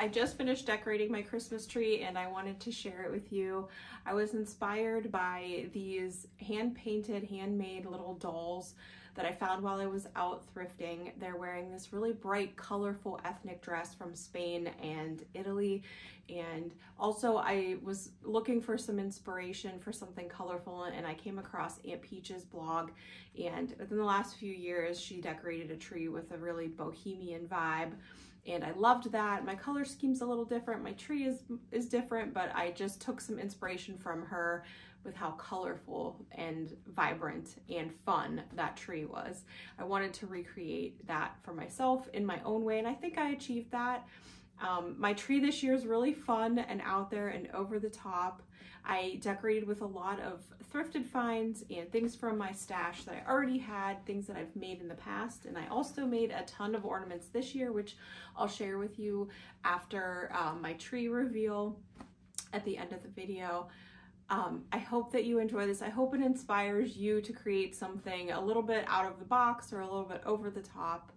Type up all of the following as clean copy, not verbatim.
I just finished decorating my Christmas tree and I wanted to share it with you. I was inspired by these hand-painted, handmade little dolls that I found while I was out thrifting. They're wearing this really bright, colorful ethnic dress from Spain and Italy. And also I was looking for some inspiration for something colorful, and I came across Aunt Peach's blog, and within the last few years she decorated a tree with a really bohemian vibe. And I loved that. My color scheme's a little different. My tree is different, but I just took some inspiration from her with how colorful and vibrant and fun that tree was. I wanted to recreate that for myself in my own way, and I think I achieved that. My tree this year is really fun and out there and over the top. I decorated with a lot of thrifted finds and things from my stash that I already had, things that I've made in the past. And I also made a ton of ornaments this year, which I'll share with you after my tree reveal at the end of the video. I hope that you enjoy this. I hope it inspires you to create something a little bit out of the box or a little bit over the top.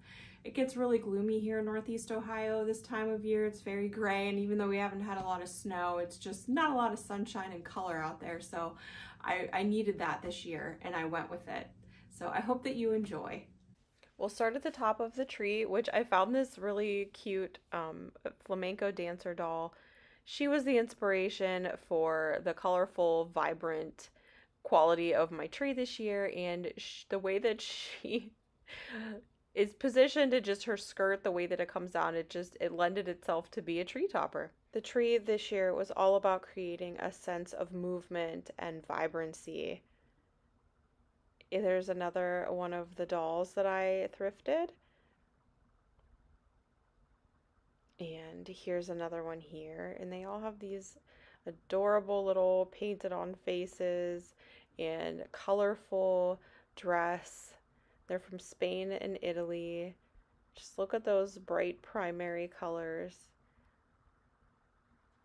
It gets really gloomy here in Northeast Ohio this time of year. It's very gray, and even though we haven't had a lot of snow, it's just not a lot of sunshine and color out there. So I needed that this year, and I went with it. So I hope that you enjoy. We'll start at the top of the tree, which I found this really cute flamenco dancer doll. She was the inspiration for the colorful, vibrant quality of my tree this year, and the way that she is positioned to just her skirt, the way that it comes down, it lended itself to be a tree topper. The tree this year was all about creating a sense of movement and vibrancy. There's another one of the dolls that I thrifted. And here's another one here. And they all have these adorable little painted on faces and colorful dress. They're from Spain and Italy. Just look at those bright primary colors.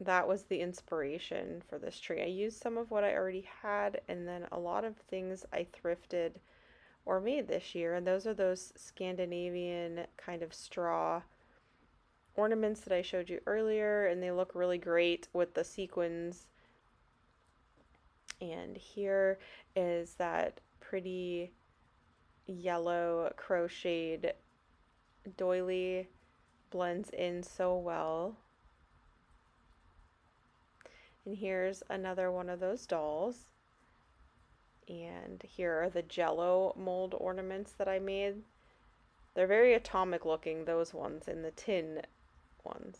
That was the inspiration for this tree. I used some of what I already had, and then a lot of things I thrifted or made this year. And those are those Scandinavian kind of straw ornaments that I showed you earlier, and they look really great with the sequins. And here is that pretty yellow crocheted doily, blends in so well. And here's another one of those dolls. And here are the Jello mold ornaments that I made. They're very atomic looking, those ones, in the tin ones.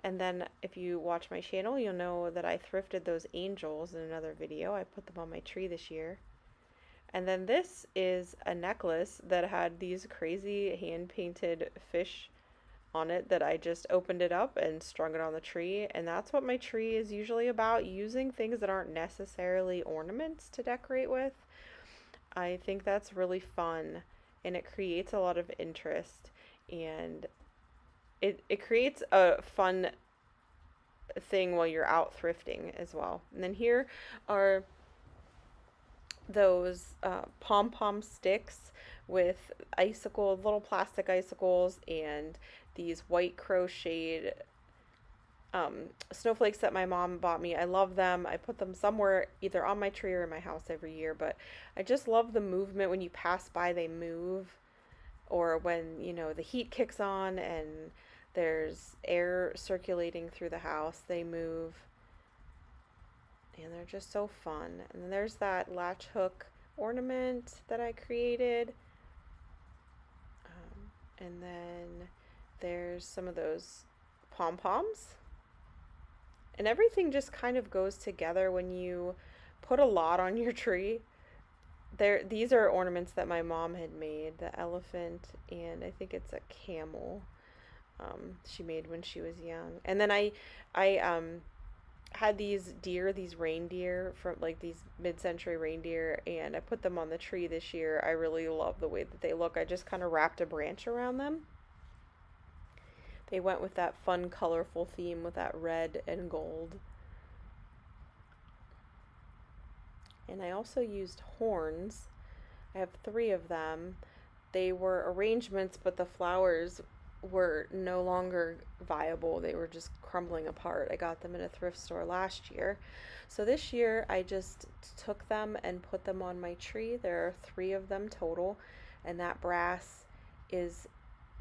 And then if you watch my channel, you'll know that I thrifted those angels in another video. I put them on my tree this year. And then this is a necklace that had these crazy hand-painted fish on it that I just opened it up and strung it on the tree. And that's what my tree is usually about, using things that aren't necessarily ornaments to decorate with. I think that's really fun, and it creates a lot of interest, and it creates a fun thing while you're out thrifting as well. And then here are those pom-pom sticks with little plastic icicles, and these white crocheted snowflakes that my mom bought me. I love them. I put them somewhere either on my tree or in my house every year, but I just love the movement. When you pass by, they move, or when, you know, the heat kicks on and there's air circulating through the house, they move. And they're just so fun. And then there's that latch hook ornament that I created. And then there's some of those pom-poms. And everything just kind of goes together when you put a lot on your tree. These are ornaments that my mom had made. The elephant, and I think it's a camel, she made when she was young. And then I had these reindeer from, like, these mid-century reindeer, and I put them on the tree this year. I really love the way that they look. I just kind of wrapped a branch around them. They went with that fun, colorful theme with that red and gold. And I also used horns. I have 3 of them. They were arrangements, but the flowers were no longer viable. They were just crumbling apart. I got them in a thrift store last year. So this year I just took them and put them on my tree. There are 3 of them total, and that brass is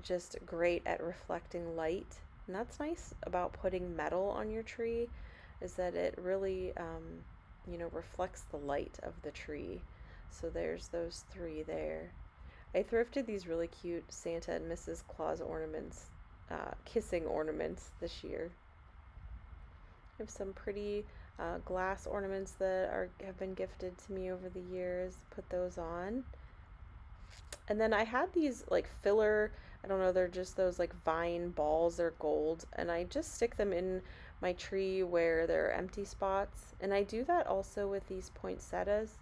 just great at reflecting light. And that's nice about putting metal on your tree, is that it really, reflects the light of the tree. So there's those 3 there. I thrifted these really cute Santa and Mrs. Claus ornaments, kissing ornaments this year. I have some pretty glass ornaments that have been gifted to me over the years. Put those on. And then I had these like filler, I don't know, they're just those like vine balls, they're gold, and I just stick them in my tree where there are empty spots. And I do that also with these poinsettias.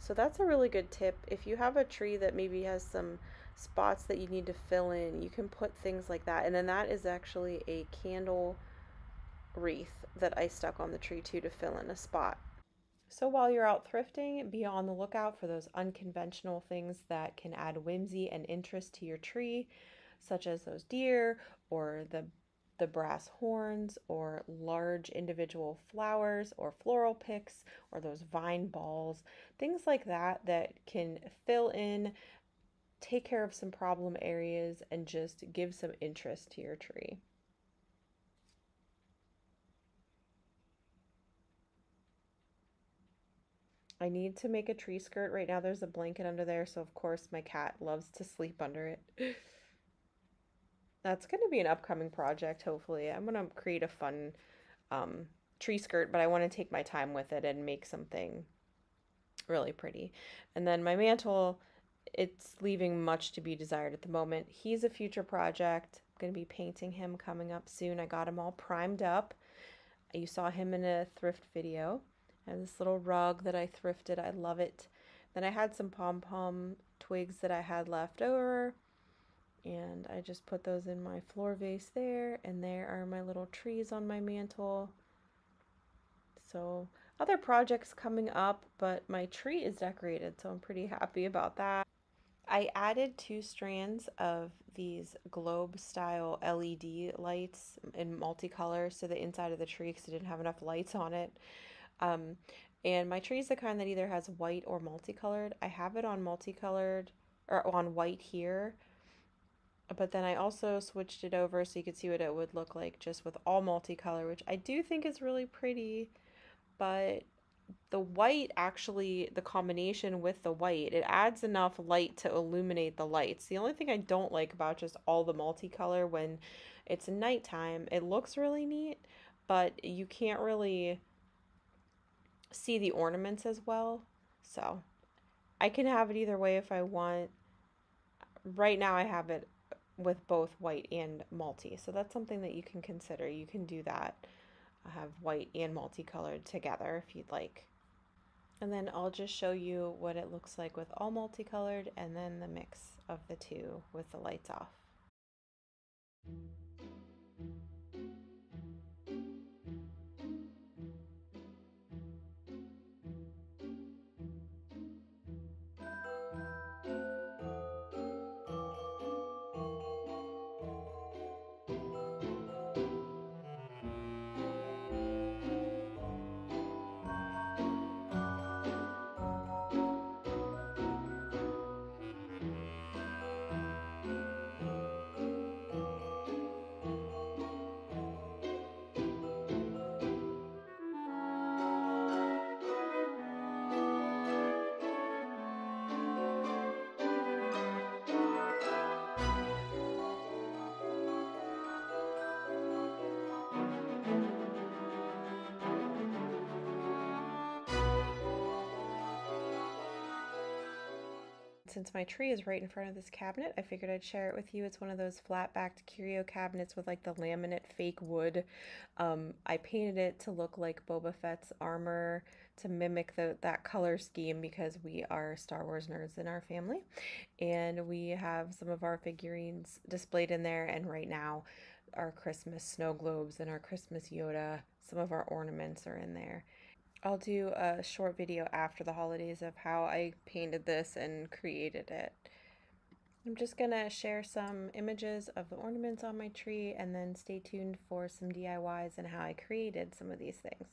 So that's a really good tip. If you have a tree that maybe has some spots that you need to fill in, you can put things like that. And then that is actually a candle wreath that I stuck on the tree too to fill in a spot. So while you're out thrifting, be on the lookout for those unconventional things that can add whimsy and interest to your tree, such as those deer or the brass horns or large individual flowers or floral picks or those vine balls, things like that that can fill in, take care of some problem areas, and just give some interest to your tree. I need to make a tree skirt. Right now there's a blanket under there, so of course my cat loves to sleep under it. That's going to be an upcoming project, hopefully. I'm going to create a fun um, tree skirt, but I want to take my time with it and make something really pretty. And then my mantle, it's leaving much to be desired at the moment. He's a future project. I'm going to be painting him coming up soon. I got him all primed up. You saw him in a thrift video. I have this little rug that I thrifted. I love it. Then I had some pom-pom twigs that I had left over, and I just put those in my floor vase there, and there are my little trees on my mantle. So other projects coming up, but my tree is decorated, so I'm pretty happy about that. I added 2 strands of these globe style LED lights in multicolor to the inside of the tree because I didn't have enough lights on it. Um, and my tree is the kind that either has white or multicolored. I have it on multicolored or on white here, but then I also switched it over so you could see what it would look like just with all multicolor, which I do think is really pretty. But the white, actually, the combination with the white, it adds enough light to illuminate the lights. The only thing I don't like about just all the multicolor, when it's nighttime, it looks really neat, but you can't really see the ornaments as well. So I can have it either way if I want. Right now I have it with both white and multi, so that's something that you can consider. You can do that. I have white and multicolored together if you'd like. And then I'll just show you what it looks like with all multicolored and then the mix of the 2 with the lights off. Since my tree is right in front of this cabinet, I figured I'd share it with you. It's one of those flat-backed curio cabinets with like the laminate fake wood. I painted it to look like Boba Fett's armor to mimic that color scheme because we are Star Wars nerds in our family. And we have some of our figurines displayed in there, and right now our Christmas snow globes and our Christmas Yoda, some of our ornaments are in there. I'll do a short video after the holidays of how I painted this and created it. I'm just gonna share some images of the ornaments on my tree and then stay tuned for some DIYs and how I created some of these things.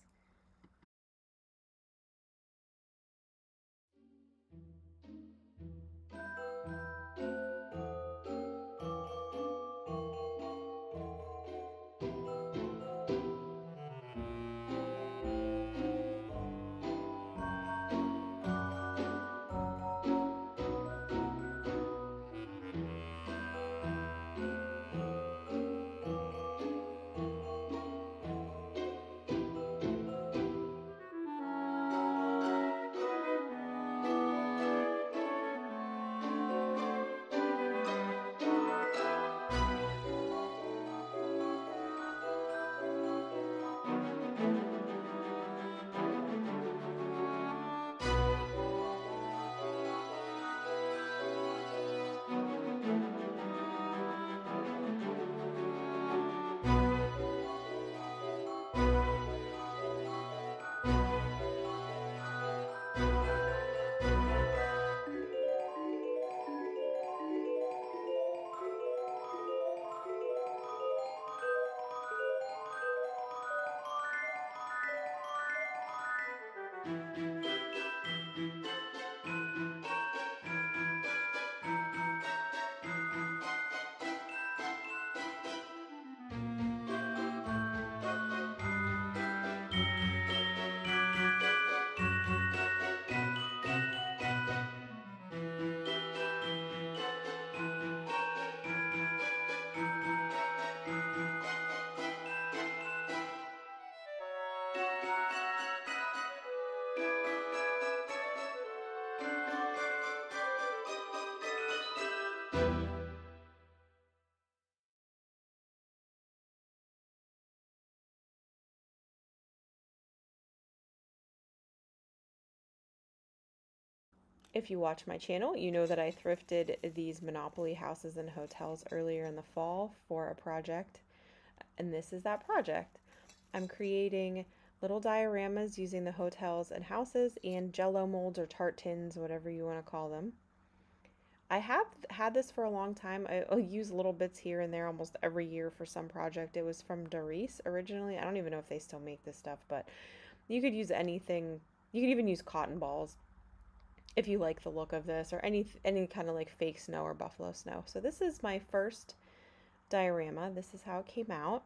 If you watch my channel, you know that I thrifted these Monopoly houses and hotels earlier in the fall for a project, and this is that project. I'm creating little dioramas using the hotels and houses and jello molds or tart tins, whatever you want to call them. I have had this for a long time. I'll use little bits here and there almost every year for some project. It was from Doris originally. I don't even know if they still make this stuff, but you could use anything. You could even use cotton balls if you like the look of this, or any kind of like fake snow or buffalo snow. So this is my first diorama. This is how it came out,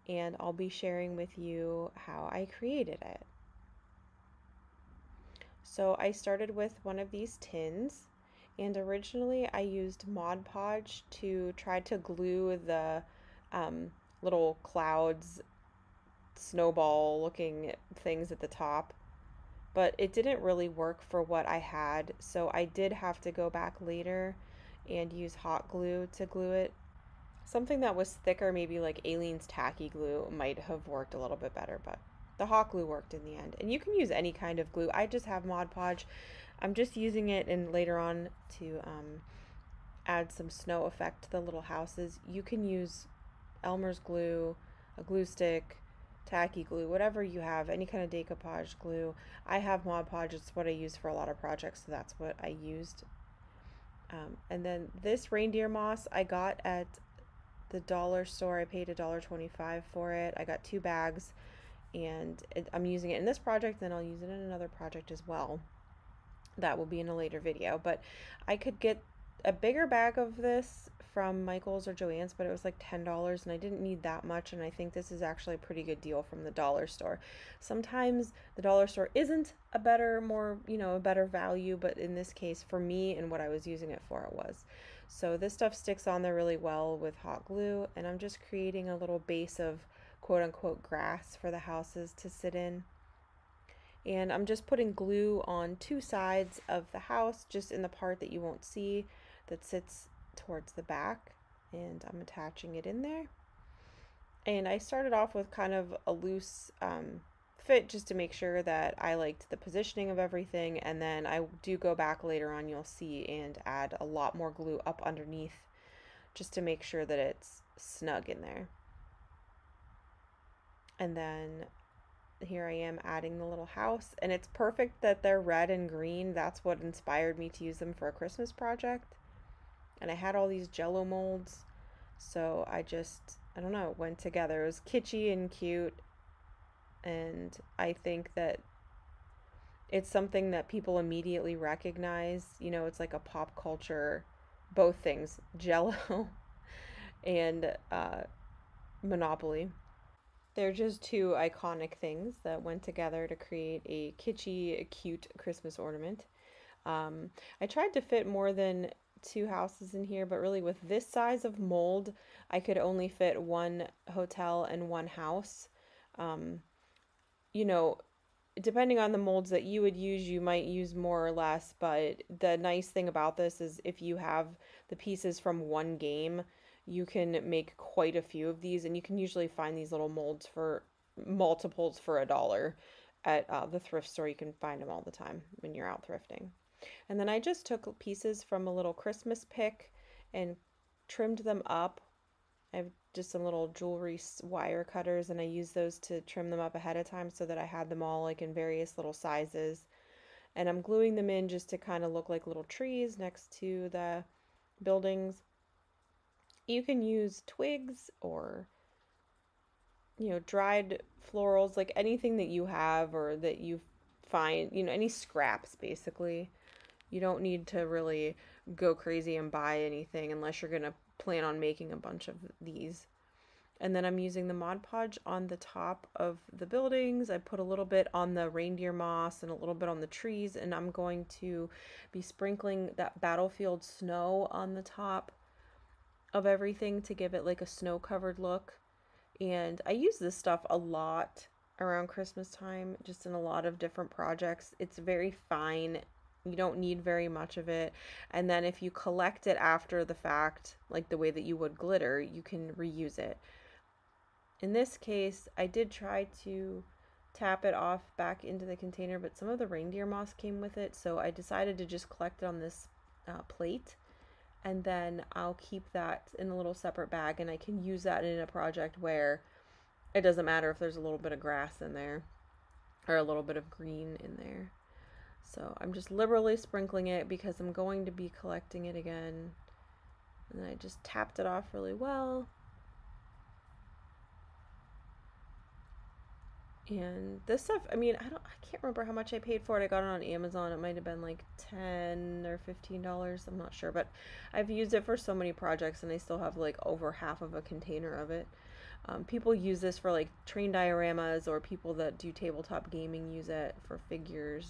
and I'll be sharing with you how I created it. So I started with one of these tins, and originally I used Mod Podge to try to glue the little clouds, snowball looking things at the top, but it didn't really work for what I had, so I did have to go back later and use hot glue to glue it. Something that was thicker, maybe like Aleene's tacky glue, might have worked a little bit better, but the hot glue worked in the end. And you can use any kind of glue. I just have Mod Podge. I'm just using it and later on to add some snow effect to the little houses. You can use Elmer's glue, a glue stick, tacky glue, whatever you have, any kind of decoupage glue. I have Mod Podge. It's what I use for a lot of projects, so that's what I used. And then this reindeer moss I got at the dollar store. I paid $1.25 for it. I got 2 bags, and I'm using it in this project, then I'll use it in another project as well. That will be in a later video, but I could get a bigger bag of this from Michael's or Joann's, but it was like $10 and I didn't need that much, and I think this is actually a pretty good deal from the dollar store. Sometimes the dollar store isn't a better, more, a better value, but in this case for me and what I was using it for, it was. So this stuff sticks on there really well with hot glue, and I'm just creating a little base of quote-unquote grass for the houses to sit in. And I'm just putting glue on 2 sides of the house, just in the part that you won't see that sits towards the back, and I'm attaching it in there. And I started off with kind of a loose fit just to make sure that I liked the positioning of everything, and then I do go back later on, you'll see, and add a lot more glue up underneath just to make sure that it's snug in there. And then here I am adding the little house, and it's perfect that they're red and green. That's what inspired me to use them for a Christmas project. And I had all these Jello molds, so I don't know, it went together. It was kitschy and cute, and I think that it's something that people immediately recognize. You know, it's like a pop culture, both things, Jello and Monopoly. They're just two iconic things that went together to create a kitschy, cute Christmas ornament. I tried to fit more than two houses in here, but really with this size of mold, I could only fit one hotel and one house. Um, you know, depending on the molds that you would use, you might use more or less, but the nice thing about this is if you have the pieces from one game, you can make quite a few of these, and you can usually find these little molds for multiples for $1 at the thrift store. You can find them all the time when you're out thrifting. And then I just took pieces from a little Christmas pick and trimmed them up. I have just some little jewelry wire cutters, and I use those to trim them up ahead of time so that I had them all like in various little sizes. And I'm gluing them in just to kind of look like little trees next to the buildings. You can use twigs or, you know, dried florals, like anything that you have or that you find, you know, any scraps basically. You don't need to really go crazy and buy anything unless you're going to plan on making a bunch of these. And then I'm using the Mod Podge on the top of the buildings. I put a little bit on the reindeer moss and a little bit on the trees, and I'm going to be sprinkling that battlefield snow on the top of everything to give it like a snow-covered look. And I use this stuff a lot around Christmas time, just in a lot of different projects. It's very fine. You don't need very much of it. And then if you collect it after the fact, like the way that you would glitter, you can reuse it. In this case, I did try to tap it off back into the container, but some of the reindeer moss came with it, so I decided to just collect it on this plate, and then I'll keep that in a little separate bag, and I can use that in a project where it doesn't matter if there's a little bit of grass in there or a little bit of green in there. So I'm just liberally sprinkling it because I'm going to be collecting it again. And then I just tapped it off really well. And this stuff, I mean, I can't remember how much I paid for it. I got it on Amazon. It might have been like $10 or $15. I'm not sure, but I've used it for so many projects, and I still have like over half of a container of it. People use this for like train dioramas, or people that do tabletop gaming use it for figures.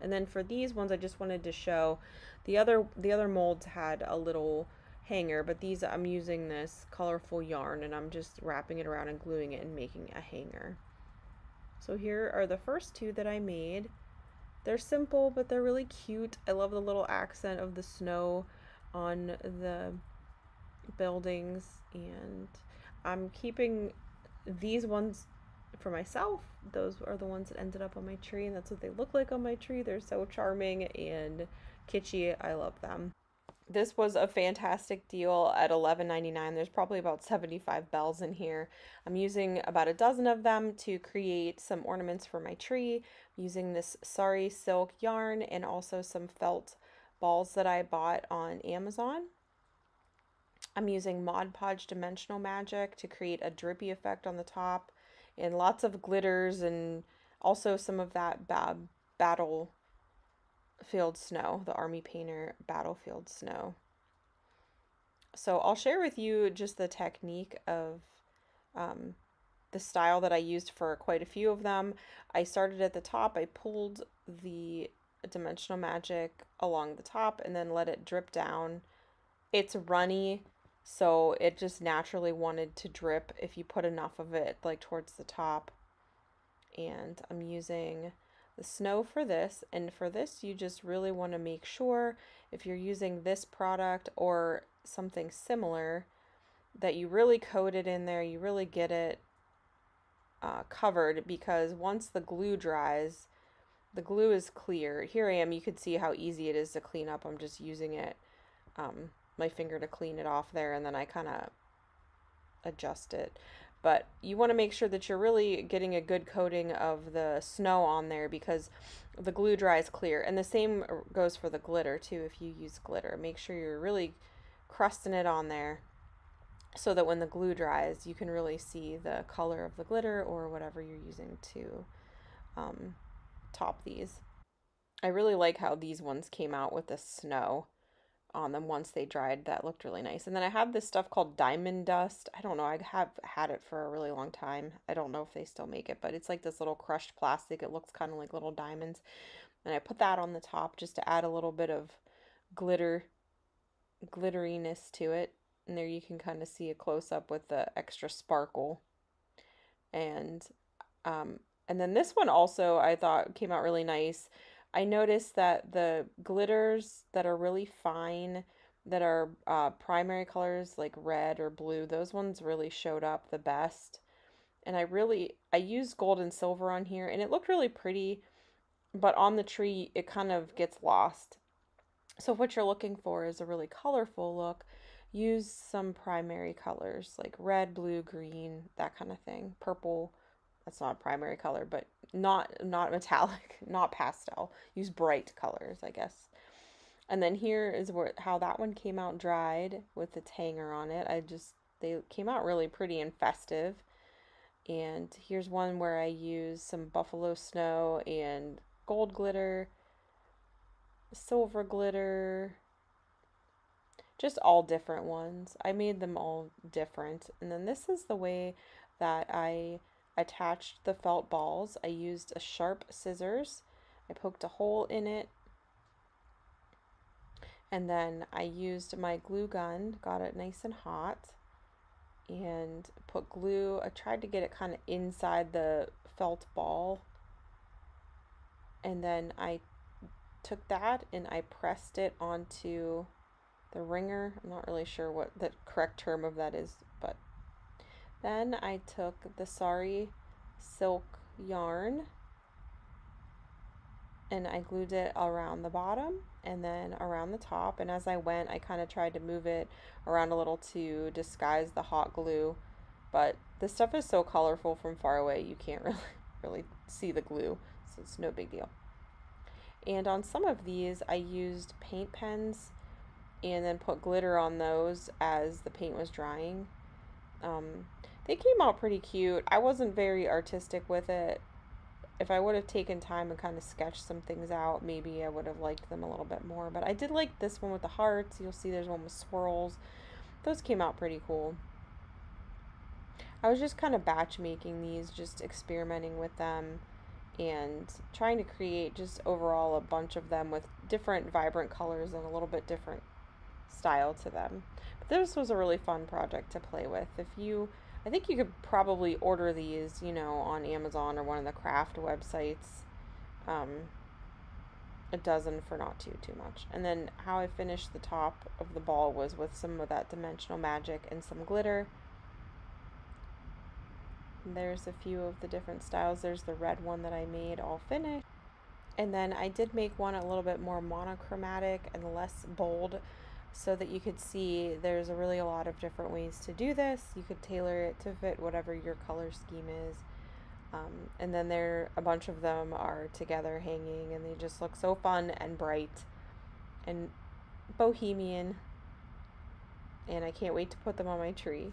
And then for these ones, I just wanted to show the other molds had a little hanger, but these I'm using this colorful yarn, and I'm just wrapping it around and gluing it and making a hanger. So here are the first two that I made. They're simple, but they're really cute. I love the little accent of the snow on the buildings, and I'm keeping these ones for myself. Those are the ones that ended up on my tree, and that's what they look like on my tree. They're so charming and kitschy. I love them. This was a fantastic deal at $11.99. There's probably about 75 bells in here. I'm using about a dozen of them to create some ornaments for my tree. I'm using this sari silk yarn and also some felt balls that I bought on Amazon. I'm using Mod Podge Dimensional Magic to create a drippy effect on the top, and lots of glitters, and also some of that battlefield snow, the Army Painter battlefield snow. So I'll share with you just the technique of the style that I used for quite a few of them. I started at the top. I pulled the Dimensional Magic along the top and then let it drip down. It's runny, so it just naturally wanted to drip if you put enough of it like towards the top. And I'm using the snow for this, and for this you just really want to make sure, if you're using this product or something similar, that you really coat it in there, you really get it covered, because once the glue dries, the glue is clear. Here I am, you could see how easy it is to clean up. I'm just using it, my finger to clean it off there, and then I kind of adjust it. But you want to make sure that you're really getting a good coating of the snow on there because the glue dries clear. And the same goes for the glitter too. If you use glitter, make sure you're really crusting it on there so that when the glue dries, you can really see the color of the glitter or whatever you're using to top these. I really like how these ones came out with the snow on them once they dried. That looked really nice. And then I have this stuff called diamond dust. I don't know. I have had it for a really long time. I don't know if they still make it, but it's like this little crushed plastic. It looks kind of like little diamonds. And I put that on the top just to add a little bit of glitteriness to it. And there you can kind of see a close up with the extra sparkle. And and then this one also I thought came out really nice. I noticed that the glitters that are really fine, that are primary colors like red or blue, those ones really showed up the best. And I used gold and silver on here, and it looked really pretty, but on the tree it kind of gets lost. So what you're looking for is a really colorful look. Use some primary colors like red, blue, green, that kind of thing. Purple, that's not a primary color, but not metallic, not pastel. Use bright colors, I guess. And then here is how that one came out dried with its hanger on it. They came out really pretty and festive. And here's one where I used some buffalo snow and gold glitter, silver glitter, just all different ones. I made them all different. And then this is the way that I attached the felt balls. I used a sharp scissors. I poked a hole in it. And then I used my glue gun, got it nice and hot, and put glue. I tried to get it kind of inside the felt ball. And then I took that and I pressed it onto the ringer. I'm not really sure what the correct term of that is, but then I took the sari silk yarn and I glued it around the bottom and then around the top, and as I went I kind of tried to move it around a little to disguise the hot glue, but this stuff is so colorful from far away you can't really see the glue, so it's no big deal. And on some of these I used paint pens and then put glitter on those as the paint was drying. They came out pretty cute. I wasn't very artistic with it. If I would have taken time and kind of sketched some things out, maybe I would have liked them a little bit more. But I did like this one with the hearts. You'll see there's one with swirls. Those came out pretty cool. I was just kind of batch making these, just experimenting with them and trying to create just overall a bunch of them with different vibrant colors and a little bit different style to them. But this was a really fun project to play with. I think you could probably order these, on Amazon or one of the craft websites, a dozen for not too much. And then how I finished the top of the ball was with some of that dimensional magic and some glitter. And there's a few of the different styles. There's the red one that I made all finished. And then I did make one a little bit more monochromatic and less bold, so that you could see there's really a lot of different ways to do this. You could tailor it to fit whatever your color scheme is. And then a bunch of them are together hanging, and they just look so fun and bright and bohemian. And I can't wait to put them on my tree.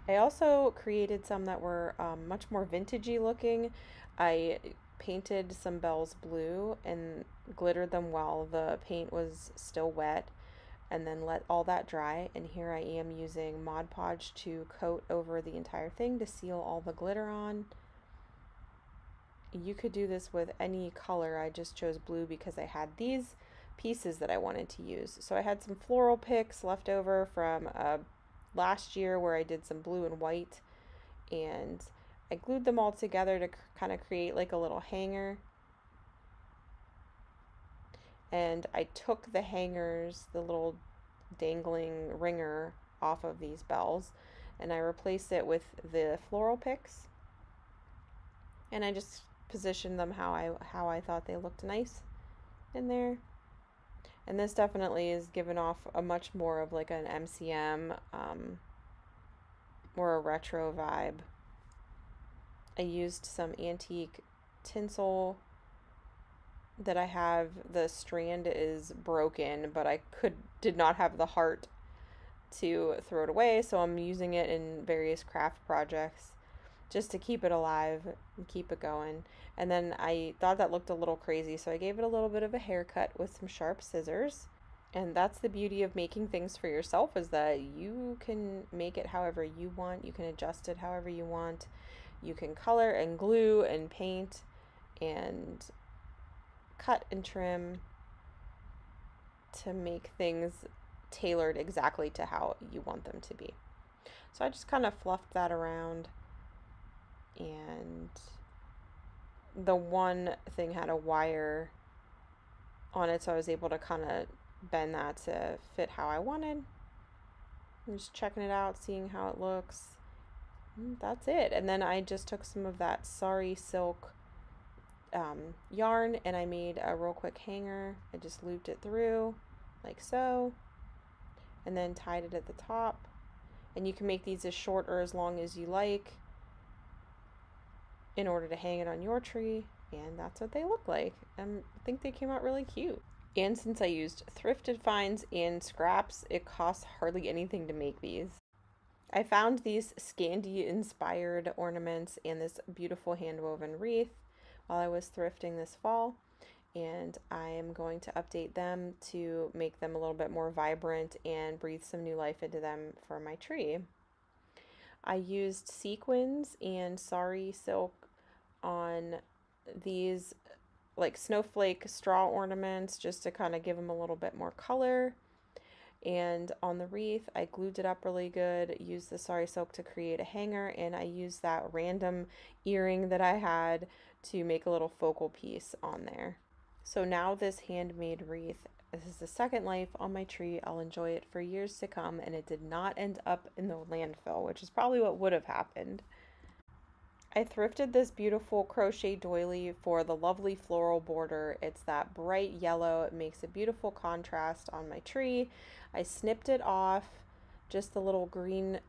I also created some that were much more vintagey looking. I painted some bells blue and glittered them while the paint was still wet, and then let all that dry. And here I am using Mod Podge to coat over the entire thing to seal all the glitter on. You could do this with any color. I just chose blue because I had these pieces that I wanted to use. So I had some floral picks left over from last year where I did some blue and white, and I glued them all together to kind of create like a little hanger. And I took the hangers, the little dangling ringer off of these bells, and I replaced it with the floral picks, and I just positioned them how I thought they looked nice in there. And this definitely is given off a much more of like an MCM or a retro vibe I used some antique tinsel that I have. The strand is broken, but I did not have the heart to throw it away, so I'm using it in various craft projects just to keep it alive and keep it going. And then I thought that looked a little crazy, so I gave it a little bit of a haircut with some sharp scissors. And that's the beauty of making things for yourself, is that you can make it however you want. You can adjust it however you want. You can color and glue and paint and cut and trim to make things tailored exactly to how you want them to be. So I just kind of fluffed that around, and the one thing had a wire on it, so I was able to kind of bend that to fit how I wanted. I'm just checking it out, seeing how it looks. That's it. And then I just took some of that sari silk yarn, and I made a real quick hanger. I just looped it through like so, and then tied it at the top. And you can make these as short or as long as you like in order to hang it on your tree, and that's what they look like. I think they came out really cute. And since I used thrifted finds and scraps, it costs hardly anything to make these. I found these Scandi inspired ornaments and this beautiful hand-woven wreath while I was thrifting this fall, and I am going to update them to make them a little bit more vibrant and breathe some new life into them for my tree. I used sequins and sari silk on these like snowflake straw ornaments just to kind of give them a little bit more color. And on the wreath, I glued it up really good, used the sari silk to create a hanger, and I used that random earring that I had to make a little focal piece on there. So now this handmade wreath, this is the second life on my tree. I'll enjoy it for years to come, and it did not end up in the landfill, which is probably what would have happened. I thrifted this beautiful crochet doily for the lovely floral border. It's that bright yellow. It makes a beautiful contrast on my tree. I snipped it off. Just the little green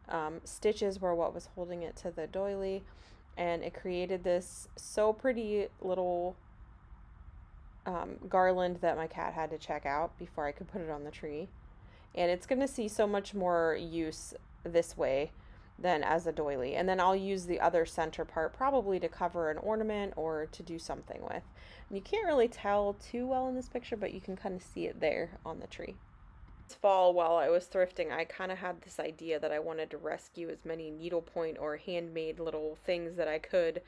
stitches were what was holding it to the doily. And it created this so pretty little garland that my cat had to check out before I could put it on the tree. And it's going to see so much more use this way than as a doily. And then I'll use the other center part probably to cover an ornament or to do something with. And you can't really tell too well in this picture, but you can kind of see it there on the tree. This fall, while I was thrifting, I kind of had this idea that I wanted to rescue as many needlepoint or handmade little things that I could,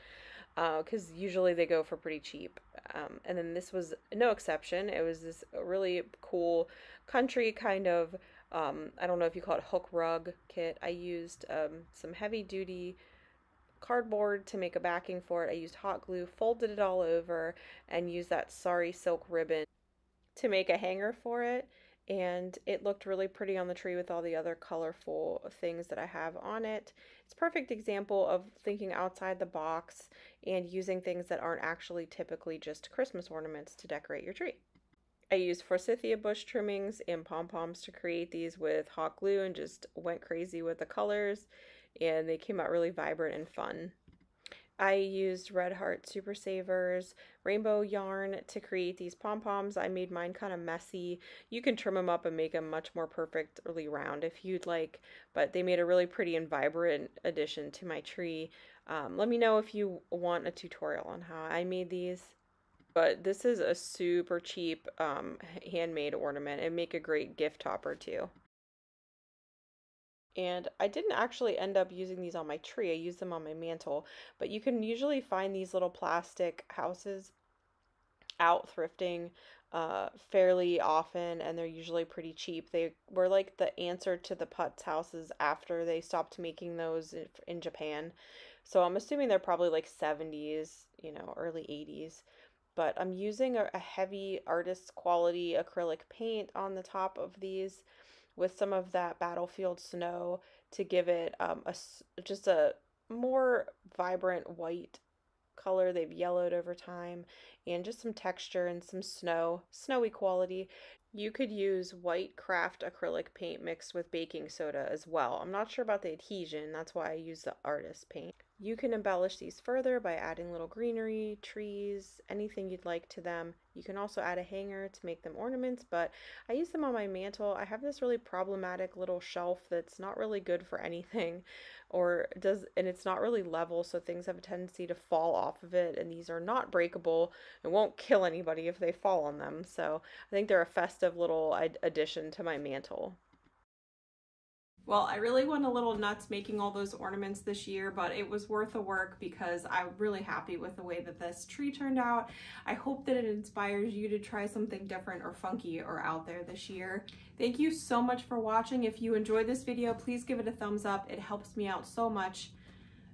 because usually they go for pretty cheap. And then this was no exception. It was this really cool country kind of, I don't know if you call it hook rug kit. I used some heavy duty cardboard to make a backing for it. I used hot glue, folded it all over, and used that sari silk ribbon to make a hanger for it. And it looked really pretty on the tree with all the other colorful things that I have on it. It's a perfect example of thinking outside the box and using things that aren't actually typically just Christmas ornaments to decorate your tree. I used forsythia bush trimmings and pom-poms to create these with hot glue and just went crazy with the colors, and they came out really vibrant and fun. I used Red Heart Super Savers rainbow yarn to create these pom-poms. I made mine kind of messy. You can trim them up and make them much more perfectly round if you'd like, but they made a really pretty and vibrant addition to my tree. Let me know if you want a tutorial on how I made these. But this is a super cheap handmade ornament and make a great gift topper too. And I didn't actually end up using these on my tree. I used them on my mantle. But you can usually find these little plastic houses out thrifting fairly often, and they're usually pretty cheap. They were like the answer to the Putz houses after they stopped making those in Japan. So I'm assuming they're probably like 70s, early 80s. But I'm using a heavy artist's quality acrylic paint on the top of these with some of that battlefield snow to give it just a more vibrant white color. They've yellowed over time, and just some texture and some snowy quality. You could use white craft acrylic paint mixed with baking soda as well. I'm not sure about the adhesion, that's why I use the artist paint. You can embellish these further by adding little greenery, trees, anything you'd like to them. You can also add a hanger to make them ornaments, but I use them on my mantle. I have this really problematic little shelf that's not really good for anything and it's not really level, so things have a tendency to fall off of it, and these are not breakable and won't kill anybody if they fall on them. So I think they're a festive little addition to my mantle. Well, I really went a little nuts making all those ornaments this year, but it was worth the work because I'm really happy with the way that this tree turned out. I hope that it inspires you to try something different or funky or out there this year. Thank you so much for watching. If you enjoyed this video, please give it a thumbs up. It helps me out so much.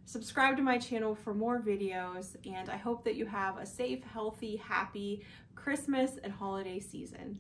Subscribe to my channel for more videos, and I hope that you have a safe, healthy, happy Christmas and holiday season.